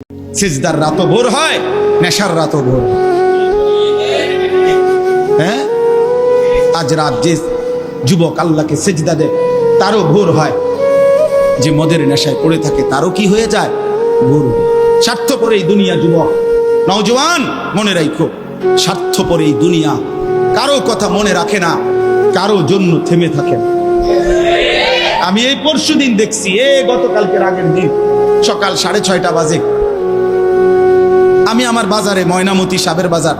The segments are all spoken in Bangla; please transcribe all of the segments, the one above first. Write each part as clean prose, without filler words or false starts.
সিজদার রাতও ভোর হয়, নেশার রাতও ভোর হয়। হ্যাঁ, আজ রাত যে যুবক আল্লাহকে সিজদা দেয় তারও ভোর হয়, যে মদের নেশায় পড়ে থাকে তারও কি হয়ে যায়, ভোর। স্বার্থপর এই দুনিয়া যুবক, নওজওয়ান মনে রাখো, স্বার্থপর এই দুনিয়া, কারো কথা মনে রাখে না, কারো জন্য থেমে থাকে না। আমি এই পরশুদিন দেখছি, গতকালকের আগের দিন সকাল 6:30 বাজে আমি আমার বাজারে, ময়নামতি সাবের বাজার,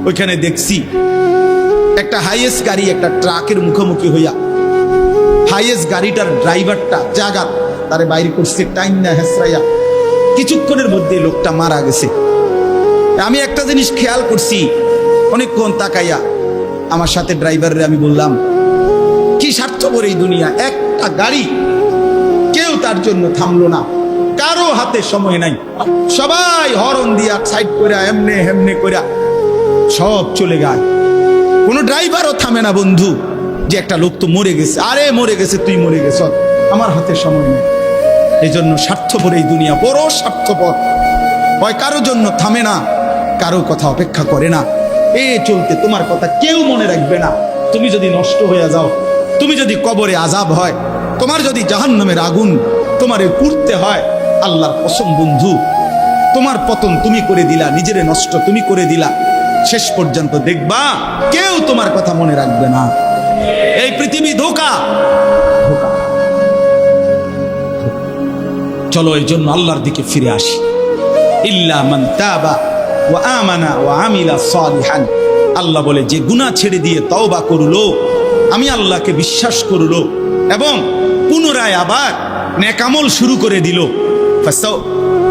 ওইখানে দেখছি একটা হাইয়েস্ট গাড়ি একটা ট্রাকের মুখোমুখি হইয়া, হাইয়েস্ট গাড়িটার ড্রাইভারটা জাগাত তারে বাইরে করছে টাইম না হেসরাইয়া, কিছুক্ষণের মধ্যে লোকটা মারা গেছে। আমি একটা জিনিস খেয়াল করছি, অনেকক্ষণ তাকাইয়া আমার সাথে ড্রাইভারের আমি বললাম, কি স্বার্থপর এই দুনিয়া, একটা গাড়ি কেউ তার জন্য থামলো না, কারো হাতে সময় নাই, সবাই হরন দিয়া সাইড করে এমনে হেমনে করে সব চলে যায়, কোনো ড্রাইভারও থামে না বন্ধু, যে একটা লোক তো মরে গেছে, আরে মরে গেছে, তুই মরে গেছ, আমার হাতে সময় নেই। এই জন্য স্বার্থপর এই দুনিয়া, বড় স্বার্থপর, হয় কারো জন্য থামে না, কারো কথা অপেক্ষা করে না। চলতে তোমার কথা কেউ মনে রাখবে না। তুমি যদি নষ্ট হয়ে যাও, তুমি যদি কবরে আযাব হয়, তোমার যদি জাহান্নামের আগুন তোমারে পুড়তে হয়, আল্লাহর কসম বন্ধু, তোমার পতন তুমি করে দিলা, নিজেরে নষ্ট তুমি করে দিলা, শেষ পর্যন্ত দেখবা কেউ তোমার কথা মনে রাখবে না। এই পৃথিবী ধোঁকা। চলো এই জন্য আল্লাহর দিকে ফিরে আসি। ইল্লা মান তাবা ওয়া আমানা ওয়া আমিলা সালিহান, আল্লাহ বলে যে গুনাহ ছেড়ে দিয়ে তওবা করলো, আমি আল্লাহকে বিশ্বাস করলো এবং পুনরায় আবার নেক আমল শুরু করে দিল,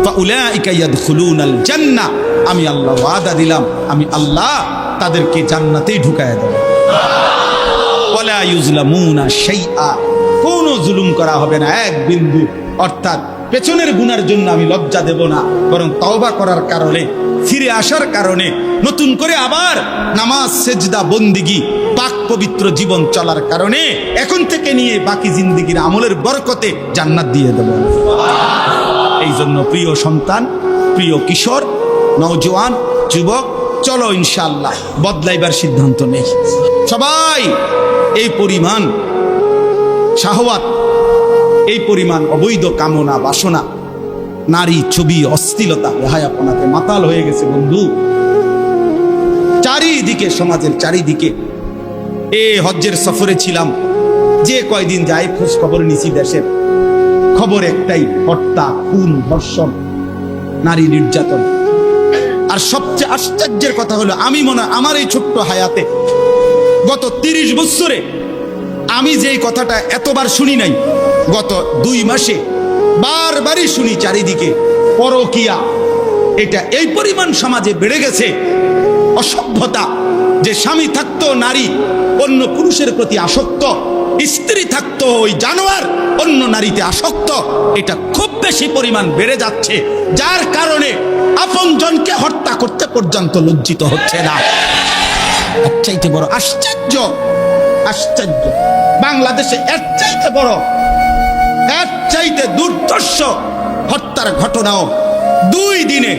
ফাউলাইকা ইয়াদখুলুনাল জান্নাহ, আমি আল্লাহ ওয়াদা দিলাম, আমি আল্লাহ তাদেরকে জান্নাতেই ঢুকায়া দেব। ওয়ালা ইউজলামুনা শাইআ, কোনো জুলুম করা হবে না এক বিন্দু। অর্থাৎ পেছনের গুনার জন্য আমি লজ্জা দেব না, বরং তওবা করার কারণে, ফিরে আসার কারণে, নতুন করে আবার নামাজ সেজদা বন্দিগি পাক পবিত্র জীবন চলার কারণে এখন থেকে নিয়ে বাকি জিন্দেগির আমলের বরকতে জান্নাত দিয়ে দেব। এই জন্য প্রিয় সন্তান, প্রিয় কিশোর, নওজওয়ান, যুবক, চলো ইনশাআল্লাহ বদলাইবার সিদ্ধান্ত নেই। সবাই এই পরিমাণ শাহওয়াত, এই পরিমাণ অবৈধ কামনা বাসনা, নারী ছবি অশ্লীলতা বেহায়াপনাতে মাতাল হয়ে গেছে বন্ধু, চারিদিকে, সমাজের চারিদিকে। হজ্জের সফরে ছিলাম, যে কয়দিন যায় খোঁজ খবর নিছি, দেশের খবর একটাই, হত্যা, খুন, ধর্ষণ, নারী নির্যাতন। আর সবচেয়ে আশ্চর্যের কথা হলো, আমি মনে আমার এই ছোট্ট হায়াতে গত 30 বছরে আমি যে কথাটা এতবার শুনি নাই, গত 2 মাসে বারবারই শুনি চারিদিকে পরকিয়া। এটা এই পরিমাণ সমাজে বেড়ে গেছে, অসভ্যতা, যে স্বামী থাকতো নারী অন্য পুরুষের প্রতি আসক্ত, স্ত্রী থাকতো ওই জানোয়ার অন্য নারীতে আসক্ত, এটা খুব বেশি পরিমাণ বেড়ে যাচ্ছে, যার কারণে আপনজনকে হত্যা করতে পর্যন্ত লজ্জিত হচ্ছে না। এর চাইতে বড় আশ্চর্য, আশ্চর্য বাংলাদেশে এর চাইতে বড়, এর চাইতে দুর্দর্শ হত্যার ঘটনাও 2 দিনে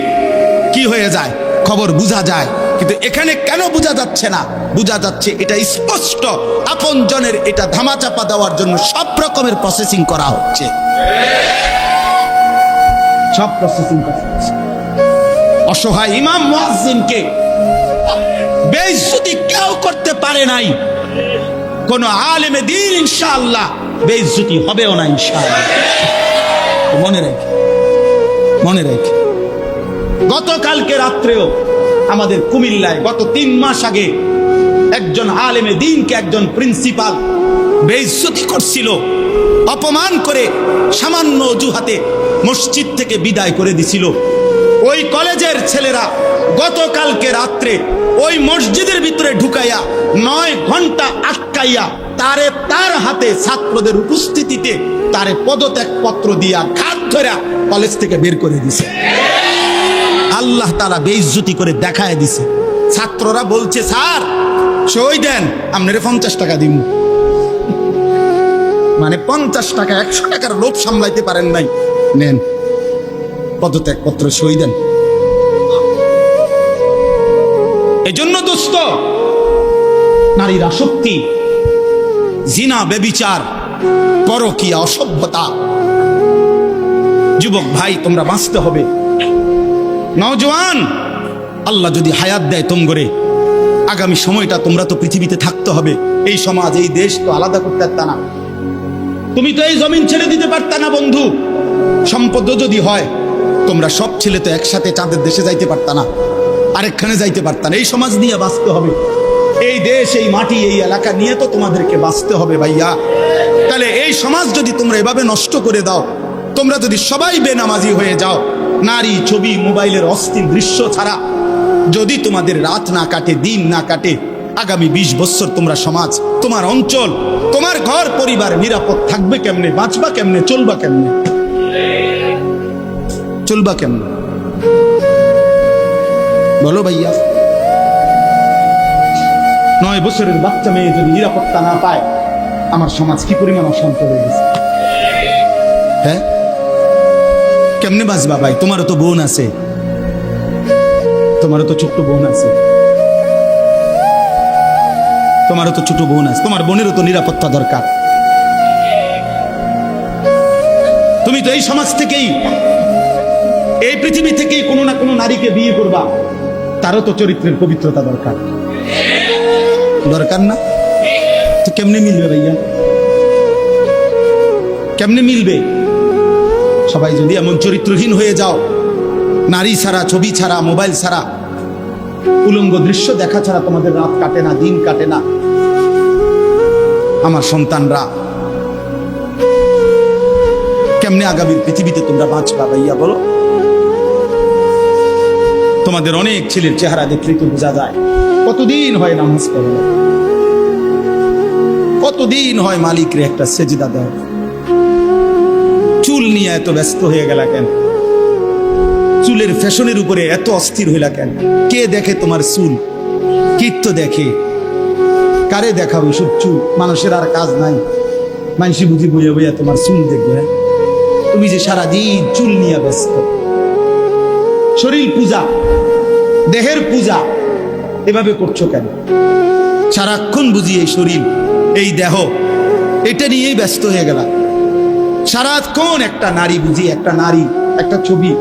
কি হয়ে যায় খবর বোঝা যায়, কিন্তু এখানে কেন বোঝা যাচ্ছে না? বোঝা যাচ্ছে এটা স্পষ্ট, আপনজনের এটা ধামাচাপা দেওয়ার জন্য সব রকমের প্রসেসিং করা হচ্ছে, সব প্রসেসিং করা হচ্ছে। অসহায় ইমাম মুয়াজ্জিনকে বেইজ্জতি কেউ করতে পারে নাই, কোন আলেমে দ্বীন ইনশাআল্লাহ বেইজ্জতি হবেও না ইনশাআল্লাহ। মনে রেখে, মনে রেখে, গতকালকে রাত্রেও আমাদের কুমিল্লায় গত 3 মাস আগে একজন আলেমে দ্বীনকে একজন প্রিন্সিপাল বেইজ্জতি করছিল, অপমান করে সামান্য অজুহাতে মসজিদ থেকে বিদায় করে দিছিল। ওই কলেজের ছেলেরা গতকালকে রাত্রে ওই মসজিদের ভিতরে ঢুকাইয়া 9 ঘন্টা আটকাইয়া তারে, তার হাতে ছাত্রদের উপস্থিতিতে তারে পদত্যাগ পত্র দিয়া ঘাত ধরে কলেজ থেকে বের করে দিছে। আল্লাহ তাআলা বেইজ্জতি করে দেখায় দিছে। ছাত্ররা বলছে, স্যার সই দেন, আপনারে 50 টাকা দিব। মানে 50 টাকা, 100 টাকার লোভ সামলাইতে পারেন নাই, নেন পদত্যাগপত্র সই দেন। এই জন্য দোস্ত, নারীর আসক্তি, জিনা, ব্যভিচার, পরকীয়া, অসভ্যতা, যুবক ভাই তোমরা বাঁচতে হবে। নওজওয়ান, আল্লাহ যদি হায়াত দেয় তোমগরে, আগামী সময়টা তোমরা তো পৃথিবীতে থাকতে হবে। এই সমাজ, এই দেশ তো আলাদা করতে পারতা না, তুমি তো এই জমিন ছেড়ে দিতে পারতা না বন্ধু। সম্পদ যদি হয়, তোমরা সব ছেলে তো একসাথে চাঁদের দেশে যাইতে পারতা না, আরেকখানে যাইতে পারতা না। এই সমাজ নিয়ে বাঁচতে হবে, এই দেশ, এই মাটি, এই এলাকা নিয়ে তো তোমাদেরকে বাঁচতে হবে ভাইয়া। তাহলে এই সমাজ যদি তোমরা এভাবে নষ্ট করে দাও, তোমরা যদি সবাই বেনামাজি হয়ে যাও, নারী, ছবি, মোবাইলের অস্থির দৃশ্য ছাড়া যদি তোমাদের রাত না কাটে, দিন না কাটে, আগামী 20 বছর তোমরা সমাজ, তোমার অঞ্চল, তোমার ঘর পরিবার নিরাপদ থাকবে কেমনে? বাঁচবা কেমনে? চলবা কেমনে? চলবা কেমনে বলো ভাইয়া? 9 বছরের বাচ্চা মেয়ে যদি নিরাপত্তা না পায়, আমার সমাজ কি পরিমাণ অশান্ত হয়ে গেছে। হ্যাঁ, কেমনে বাঁচবা ভাই? তোমারও তো বোন আছে, তোমারও তো ছোট্ট বোন আছে, তোমারও তো ছোট বোন আছে, তোমার বোনেরও তো নিরাপত্তা দরকার। তুমি তো এই সমাজ থেকেই, এই পৃথিবী থেকেই কোনো না কোনো নারীকে বিয়ে করবা, তারও তো চরিত্রের পবিত্রতা দরকার, দরকার না? তো কেমনে মিলবে ভাইয়া? কেমনে মিলবে? সবাই যদি এমন চরিত্রহীন হয়ে যাও, নারী ছাড়া, ছবি ছাড়া, মোবাইল ছাড়া, উলঙ্গ দৃশ্য দেখা ছাড়া তোমাদের রাত কাটে না, দিন কাটে না, আমার সন্তানরা কেমনে আগামী পৃথিবীতে তোমরা বাঁচবা ভাইয়া বলো? তোমাদের অনেক ছেলের চেহারা দেখলেই তো বোঝা যায় কতদিন হয় নামাজ পড়ে, কতদিন হয় মালিকরে একটা সেজদা দেয়। চুল নিয়ে এত ব্যস্ত হয়ে গেলা কেন? চুলের ফ্যাশনের উপরে এত অস্থির হইলা কেন? কে দেখে তোমার চুল? কীর্ত দেখে? কারে দেখাবো সব চুল? মানুষের আর কাজ নাই, মানুষই বুঝি বইয়া বইয়া তোমার চুল দেখবে। তুমি যে সারাদিন চুল নিয়ে ব্যস্ত, শরীর পূজা, দেহের পূজা এভাবে করছো কেন? সারাক্ষণ বুঝি এই শরীর, এই দেহ, এটা নিয়েই ব্যস্ত হয়ে গেলা। সারাক্ষণ একটা নারী বুঝি, একটা নারী, একটা ছবি,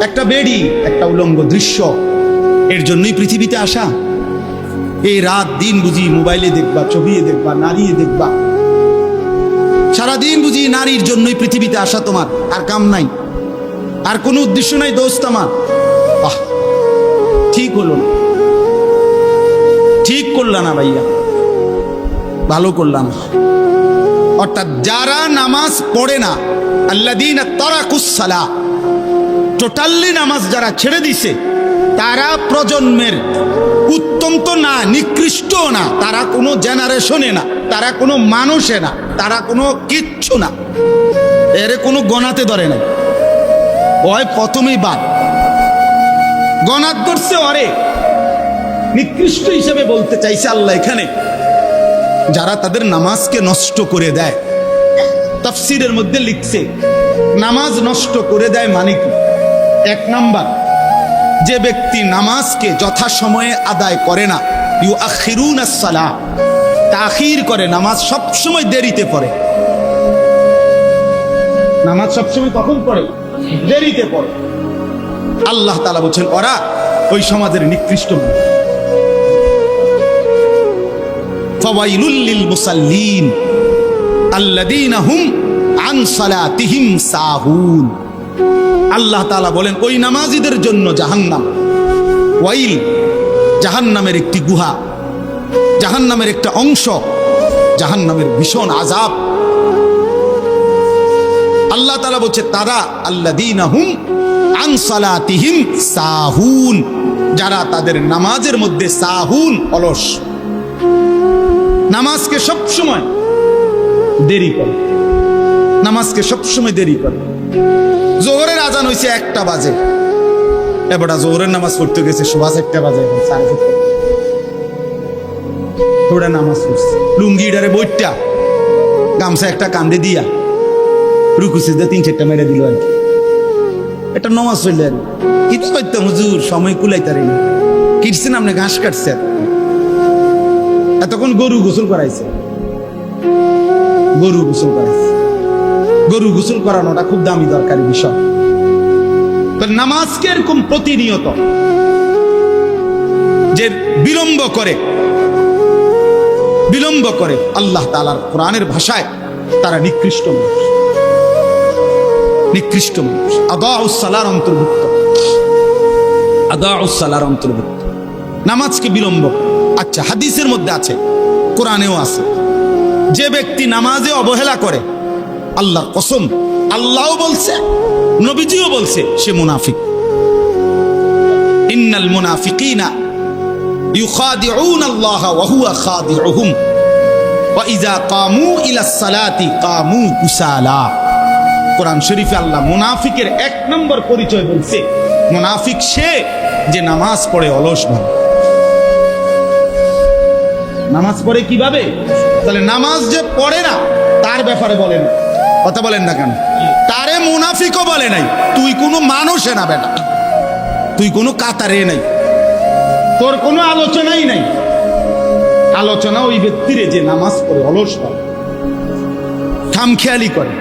একটা বেড়ি, একটা উলঙ্গ দৃশ্য, এর জন্যই পৃথিবীতে আসা। এই রাত দিন বুঝি মোবাইলে দেখবা, ছবি দেখবা, নারী দেখবা, সারাদিন বুঝি নারীর জন্যই পৃথিবীতে আসা। তোমার আর কাম নাই, আর কোনো উদ্দেশ্য নাই দোস্ত আমার। ঠিক হলো না, ঠিক করলা না ভাইয়া, ভালো করলাম। অর্থাৎ যারা নামাজ পড়ে না, আল্লাযীনা তারাকুস সালাহ, টোটালি নামাজ যারা ছেড়ে দিছে, তারা প্রজন্মের উত্তম তো না, নিকৃষ্ট না, তারা কোনো জেনারেশনে না, তারা কোনো মানুষে না, তারা কোনো কিচ্ছু না, এর কোনো গণাতে ধরে না। ওই প্রথমেই বাদ গণাত করছে, অরে নিকৃষ্ট হিসেবে বলতে চাইছে আল্লাহ এখানে যারা তাদের নামাজকে নষ্ট করে দেয়। তাফসীরের মধ্যে লিখছে নামাজ নষ্ট করে দেয় মানে কি? 1 নাম্বার, যে ব্যক্তি নামাজকে যথাসময়ে আদায় করে না, ইউআখিরুনাস সালাহ, তাখির করে, নামাজ সবসময় দেরিতে পড়ে। নামাজ সবসময় কখন পড়ে? দেরিতে পড়ে। আল্লাহ তাআলা বলেন ওরা ওই সমাজের নিকৃষ্ট মানুষ। ফাওয়াইলুল লিল মুসাল্লিন আল্লাযীনা হুম আন সালাতিহিম সাহুন। আল্লাহ তাআলা বলেন ওই নামাজীদের জন্য জাহান্নাম। ওয়াইল, জাহান্নামের একটি গুহা, জাহান্নামের একটা অংশ, জাহান্নামের ভীষণ আযাব। আল্লাহ তাআলা বলছে তারা আল্লাযীনা হুম আন সালাতিহিম সাহুন, যারা তাদের নামাজের মধ্যে সাহুন, অলস, নামাজকে সবসময় দেরি করে, নামাজকে সবসময় দেরি করে। জোহরের আজান হয়েছে 1টা বাজে, এবারে জোহরের নামাজ পড়তে গেছে 1:15 বাজে, ওরা নামাজ পড়ছে লুঙ্গিটারে বইটা গামছা একটা কান্দে দিয়া রুকু সিজদা 3-4টা মেরে দিল আর কি। এটা নমাজ চলে আর কি তো করতাম হুজুর, সময় কুলাইতারি না। কিটছেন আপনি, ঘাস কাটছে, এতক্ষণ গরু গোসল করাইছে, গরু গোসল করাইছে। গরু গোসল করানোটা খুব দামি দরকারি বিষয়। তো নামাজকে এরকম প্রতিনিয়ত যে বিলম্ব করে আল্লাহ তাআলার কোরআনের ভাষায় তারা নিকৃষ্ট মানুষ, নিকৃষ্ট মানুষ। আদাউস সালার অন্তর্ভুক্ত, আদাউস সালার অন্তর্ভুক্ত নামাজকে বিলম্ব। আচ্ছা, হাদিসের মধ্যে আছে, কোরআনেও আছে, যে ব্যক্তি নামাজে অবহেলা করে, আল্লাহর কসম, আল্লাহও বলছে, নবীজিও বলছে, সে মুনাফিক। ইন্নাল মুনাফিকিনা ইউখাদিউনা আল্লাহ ওয়া হুয়া খাদিউহুম ওয়া ইযা কামু ইলাস সালাতি কামু কুসালা। কোরআন শরীফে আল্লাহ মুনাফিকের এক নম্বর পরিচয় বলছে, মুনাফিক সে যে নামাজ পড়ে অলস ভাবে। নামাজ পড়ে কিভাবে? তাহলে নামাজ যে পড়ে না তার ব্যাপারে বলেন, কথা বলেন না কেন? তারে মুনাফিকও বলে নাই। তুই কোনো মানুষে না বেটা, তুই কোনো কাতারে নাই, তোর কোনো আলোচনাই নাই। আলোচনা ওই ব্যক্তিরে যে নামাজ পড়ে অলস ভাবে, খামখেয়ালি করে।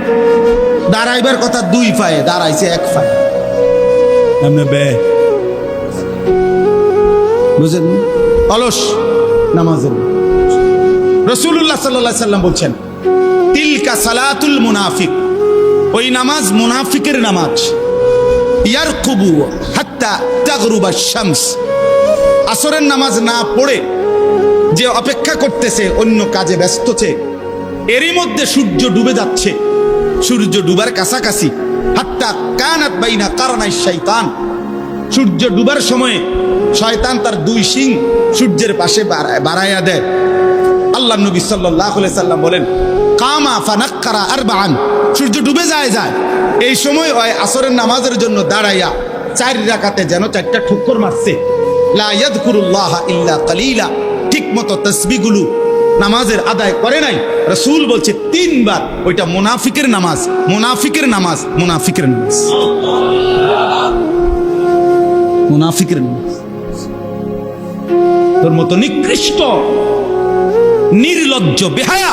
দাঁড়াইবার কথা দুই পায়ে, দাঁড়াইছে এক পায়ে, বুঝলেন? অলস নামাজের। রাসূলুল্লাহ সাল্লাল্লাহু আলাইহি সাল্লাম বলছেন, তিলকা সালাতুল মুনাফিক, ওই নামাজ মুনাফিকের নামাজ। ইয়ারকুবু হাত্তা তাগরুবা শামস, আসরের নামাজ না পড়ে যে অপেক্ষা করতেছে, অন্য কাজে ব্যস্তছে, এরই মধ্যে সূর্য ডুবে যাচ্ছে, সূর্য ডুবার কাছাকাছি। হাত্তা কানাত বাইনা কারনাই শাইতান, সূর্য ডুবার সময়ে শয়তান তার দুই শিং সূর্যের পাশে বাড়াইয়া দেয়। আল্লাহ নবী সাল্লাল্লাহু আলাইহি সাল্লাম বলেন, কামা ফানাক্কারা আরবাআন, সূর্য ডুবে যায়, এই সময় ওই আসরের নামাজের জন্য দাঁড়াইয়া 4 রাকাতে যেন 4টা ঠুক্কর মারছে। লা ইয়াযকুরুল্লাহ ইল্লা কালিলা, ঠিক মতো তাসবিহগুলো নামাজের আদায় করে নাই। রাসূল বলছে 3 বার, ওইটা মুনাফিকের নামাজ, মুনাফিকের নামাজ, মুনাফিকের নামাজ, মুনাফিকের নামাজ। তোর মতো নিকৃষ্ট নির্লজ্জ বেহায়া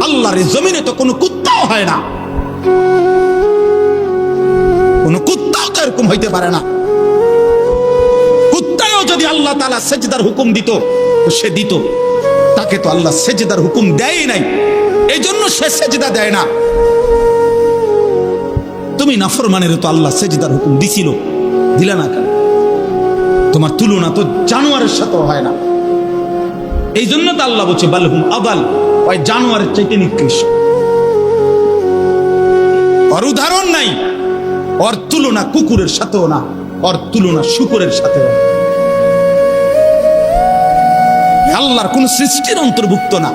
আল্লাহর জমিনে তো কোনো কুত্তাও হয় না, কোন কুত্তাও তো এরকম হইতে পারে না। কুত্তাও যদি আল্লাহ তাআলা সেজদার হুকুম দিত তো সে দিত, তাকে তো আল্লাহ সেজদার হুকুম দেয় নাই, এই জন্য সে সেজদা দেয় না। তুমি নাফরমানের তো আল্লাহ সেজদার হুকুম দিছিল, দিলা না কেন? তোমার তুলনা তো জানোয়ারের সাথে হয় না, এই জন্য তো আল্লাহ বলছে বালহুম আদাল, ওই জানোয়ারের চাইতে নিকৃষ্ট। ওর উদাহরণ নাই, ওর তুলনা কুকুরের সাথেও না, ওর তুলনা শুকরের সাথেও না। আল্লাহর কোন সৃষ্টির অন্তর্ভুক্ত না।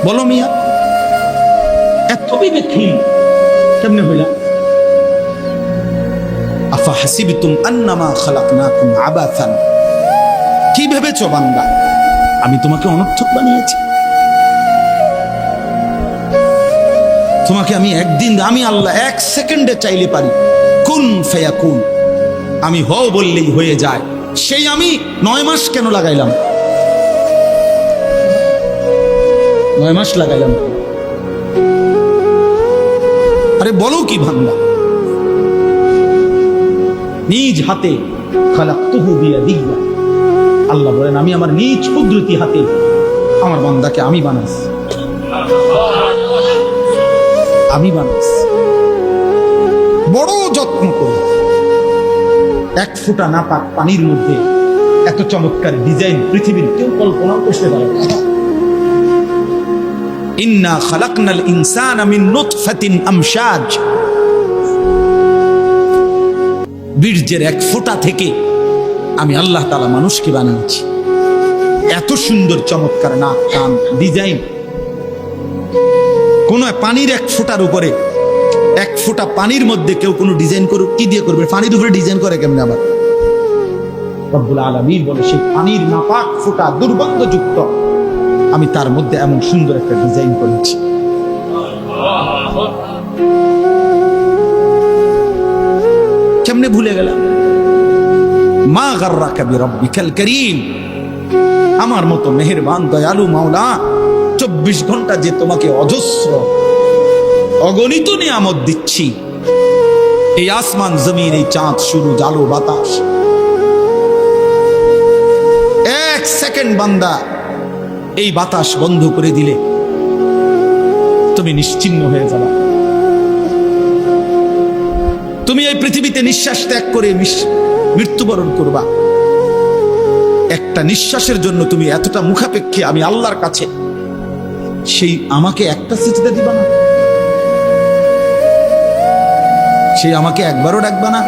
বলো মিয়া, এত বিবেকহীন কেমনে হইলা? আফা হাসিবতুম আন্নামা খালাকনাকুম আবাসান, কি ভেবেছো বান্দা আমি তোমাকে অনর্থক বানিয়েছি? তোমাকে আমি একদিন, আমি আল্লাহ 1 সেকেন্ডে চাইলে পারি, কুন ফায়াকুন, আমি হও বললেই হয়ে যায়। সেই আমি 9 মাস কেন লাগাইলাম? 9 মাস লাগাইলাম। আরে বলো কি বান্দা, নিজ হাতে খালাকতুহু বিয়াদিয়া, আল্লাহ বলেন আমি আমার নিজ কুদরতি হাতে আমার বান্দাকে আমি বানাইছি, আমি বানাইছি। বড় যত্ন করে 1 ফোঁটা নাপাক পানির মধ্যে এত চমৎকার ডিজাইন পৃথিবীর কেউ কল্পনাও করতে পারে না। ইন্না খালাকনাল ইনসানা মিন নুতফাতিন আমশাজ, বীর্যের 1 ফোঁটা থেকে আমি আল্লাহ তাআলা মানুষকে বানিয়েছি। এত সুন্দর চমৎকার নাক কান ডিজাইন। কোন পানির 1 ফোঁটার উপরে, 1 ফোঁটা পানির মধ্যে কেউ কোনো ডিজাইন করুক, কি দিয়ে করবে? পানির উপরে ডিজাইন করে কেমনে? আবার রব্বুল আলামিন বলে সেই পানির নাপাক ফোঁটা দুর্গন্ধযুক্ত, আমি তার মধ্যে এমন সুন্দর একটা ডিজাইন করেছি। কেমনে ভুলে গেলাম? মা গাররাকা বিরাব্বিকাল কারীম, আমার মতো মেহেরবান দয়ালু মাওলা 24 ঘন্টা যে তোমাকে অজস্র অগণিত নিয়ামত দিচ্ছি, এই আসমান জমিন, এই চাঁদ সূর্য আলো বাতাস, এক সেকেন্ড বান্দা এই বাতাস বন্ধ করে দিলে তুমি নিশ্চিহ্ন হয়ে যাবে। তুমি এই পৃথিবীতে নিঃশ্বাস ত্যাগ করে মৃত্যুবরণ করবা। একটা নিঃশ্বাসের জন্য তুমি এতটা মুখাপেক্ষী আমি আল্লাহর কাছে, সেই আমাকে একটা সিজদা দিবা না? সেই আমাকে একবারও ডাকবা না?